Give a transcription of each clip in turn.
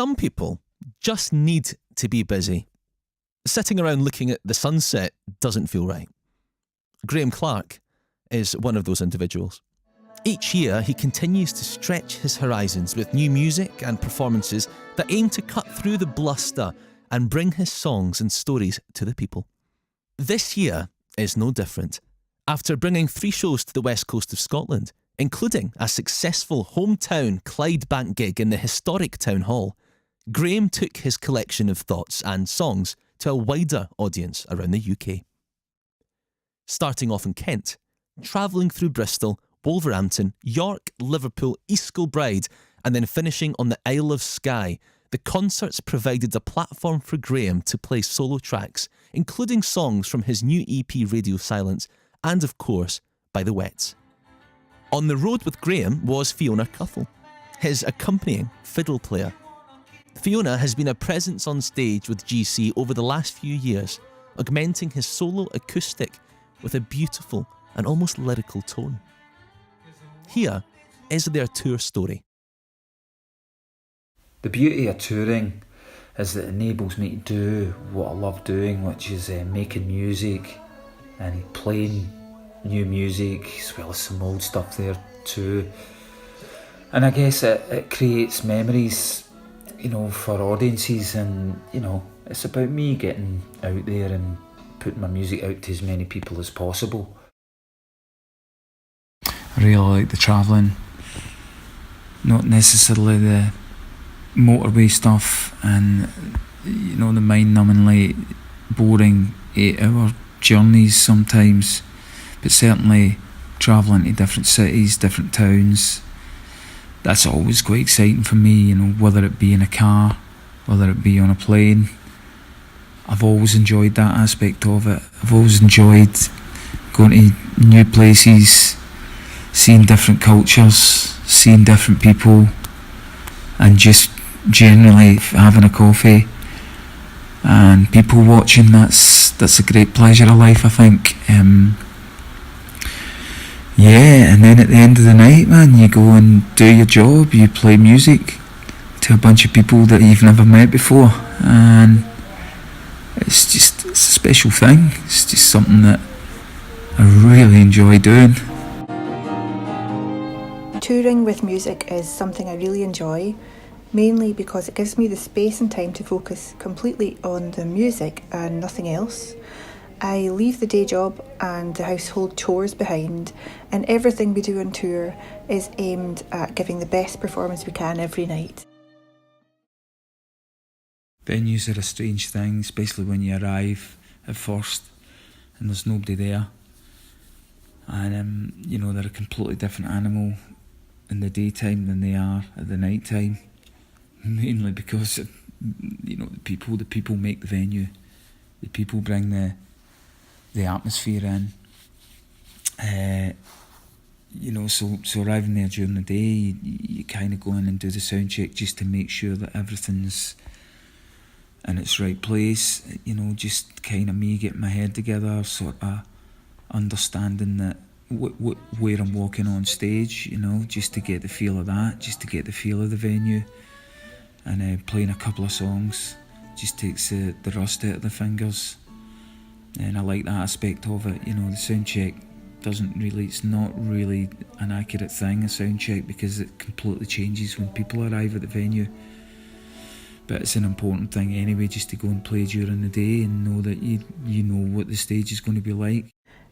Some people just need to be busy. Sitting around looking at the sunset doesn't feel right. Graham Clark is one of those individuals. Each year, he continues to stretch his horizons with new music and performances that aim to cut through the bluster and bring his songs and stories to the people. This year is no different. After bringing 3 shows to the west coast of Scotland, including a successful hometown Clydebank gig in the historic town hall, Graham took his collection of thoughts and songs to a wider audience around the UK. Starting off in Kent, travelling through Bristol, Wolverhampton, York, Liverpool, East Kilbride, and then finishing on the Isle of Skye, the concerts provided a platform for Graham to play solo tracks, including songs from his new EP Radio Silence, and of course, By the Wets. On the road with Graham was Fiona Cuffle, his accompanying fiddle player. Fiona has been a presence on stage with GC over the last few years, augmenting his solo acoustic with a beautiful and almost lyrical tone. Here is their tour story. The beauty of touring is that it enables me to do what I love doing, which is making music and playing new music, as well as some old stuff there too. And I guess it creates memories, for audiences, and it's about me getting out there and putting my music out to as many people as possible. I really like the travelling, not necessarily the motorway stuff and the mind-numbingly boring 8-hour journeys sometimes, but certainly travelling to different cities, different towns, that's always quite exciting for me, whether it be in a car, whether it be on a plane. I've always enjoyed that aspect of it. I've always enjoyed going to new places, seeing different cultures, seeing different people, and just generally having a coffee and people watching. That's a great pleasure of life, I think. And then at the end of the night, man, you go and do your job, you play music to a bunch of people that you've never met before, and it's a special thing. It's just something that I really enjoy doing. Touring with music is something I really enjoy, mainly because it gives me the space and time to focus completely on the music and nothing else. I leave the day job and the household chores behind, and everything we do on tour is aimed at giving the best performance we can every night. Venues are a strange thing, especially when you arrive at first and there's nobody there. And they're a completely different animal in the daytime than they are at the night time. Mainly because the people make the venue. The people bring the atmosphere in. So arriving there during the day, you kind of go in and do the sound check just to make sure that everything's in its right place. Just kind of me getting my head together, sort of understanding that where I'm walking on stage, just to get the feel of that, just to get the feel of the venue. And playing a couple of songs just takes the rust out of the fingers. And I like that aspect of it. The sound check it's not really an accurate thing, a sound check, because it completely changes when people arrive at the venue. But it's an important thing anyway, just to go and play during the day and know that you know what the stage is going to be like.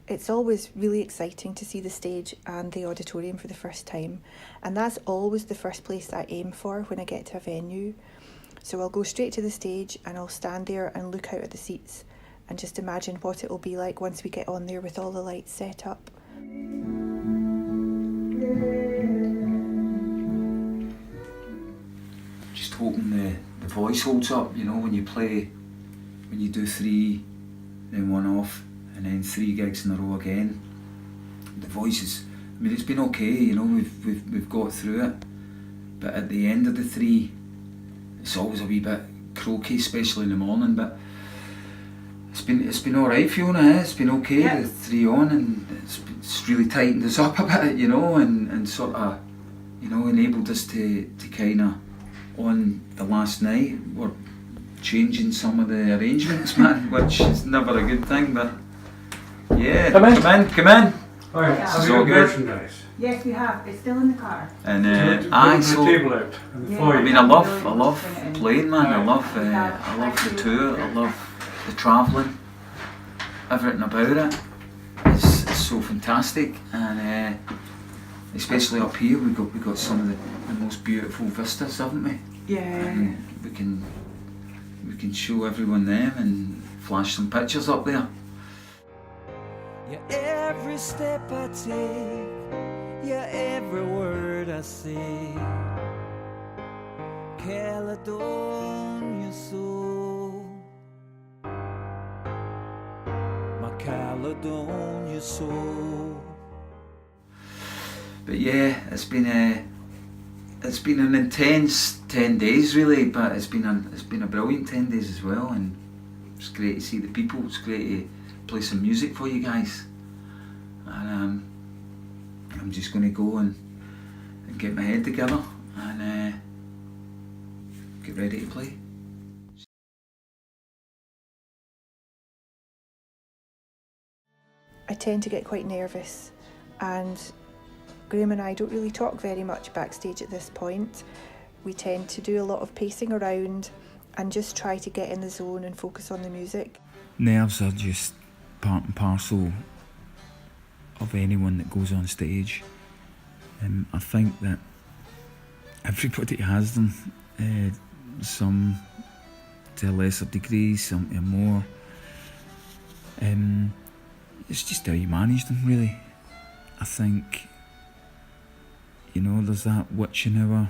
It's always really exciting to see the stage and the auditorium for the first time, and that's always the first place I aim for when I get to a venue. So I'll go straight to the stage and I'll stand there and look out at the seats and just imagine what it will be like once we get on there with all the lights set up. Just hoping the voice holds up, when you play, when you do 3, then 1 off, and then 3 gigs in a row again. The voice is, it's been okay, we've got through it. But at the end of the 3, it's always a wee bit croaky, especially in the morning, but it's been alright, Fiona, it's been okay, yeah. The 3 on, and it's really tightened us up a bit, and sort of, enabled us to kind of on the last night, we're changing some of the arrangements, man, which is never a good thing, but yeah, come in. Alright, This have is you all got good. merchandise? Yes, we have. It's still in the car. And Put aye, the so table out and the Yeah. foyer. I mean, I love playing, man. I love the tour. I love the travelling. Everything about it. It's so fantastic, and especially up here, we got some of the most beautiful vistas, haven't we? Yeah. And we can show everyone them and flash some pictures up there. Yeah, every step I take, yeah, every word I say, Caledonia soul, my Caledonia soul. But yeah, it's been an intense 10 days really, but it's been a brilliant 10 days as well, and it's great to see the people. It's great to play some music for you guys, and I'm just going to go and get my head together and get ready to play. I tend to get quite nervous, and Graham and I don't really talk very much backstage at this point. We tend to do a lot of pacing around and just try to get in the zone and focus on the music. Nerves are just part and parcel of anyone that goes on stage. I think that everybody has them, some to a lesser degree, some to a more. It's just how you manage them, really. I think, you know, there's that witching hour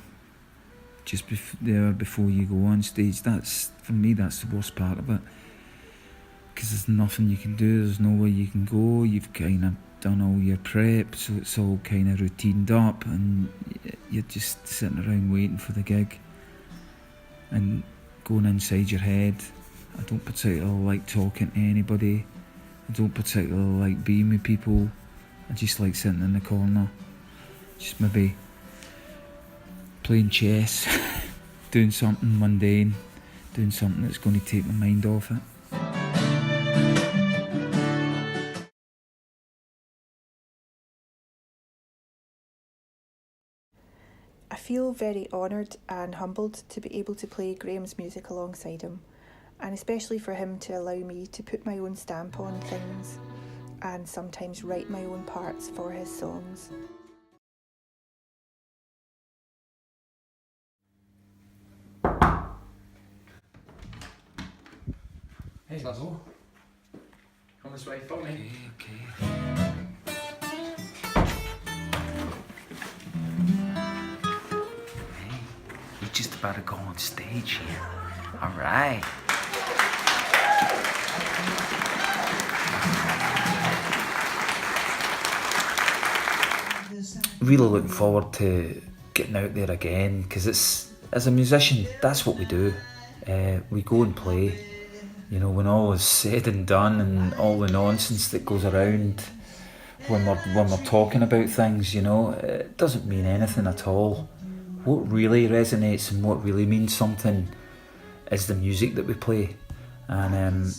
just the hour before you go on stage. That's, for me, that's the worst part of it, because there's nothing you can do, there's nowhere you can go. You've kind of done all your prep, so it's all kind of routined up, and you're just sitting around waiting for the gig and going inside your head. I don't particularly like talking to anybody. I don't particularly like being with people. I just like sitting in the corner, just maybe playing chess, doing something mundane, doing something that's going to take my mind off it. I feel very honoured and humbled to be able to play Graham's music alongside him, and especially for him to allow me to put my own stamp on things and sometimes write my own parts for his songs. Hey, Basil. Come this way for me. Okay. Hey, you're just about to go on stage here. All right. Really looking forward to getting out there again, because it's, as a musician, that's what we do. We go and play. You know, when all is said and done, and all the nonsense that goes around when we're talking about things, you know, it doesn't mean anything at all. What really resonates and what really means something is the music that we play, and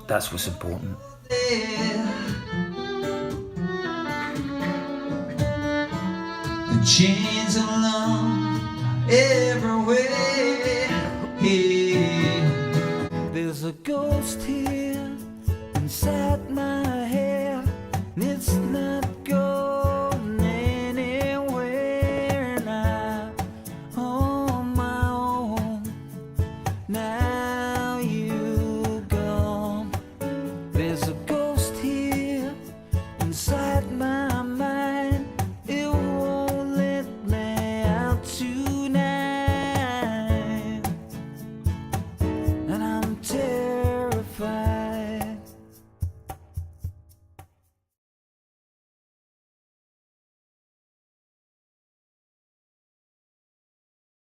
that's what's important. The chains along everywhere.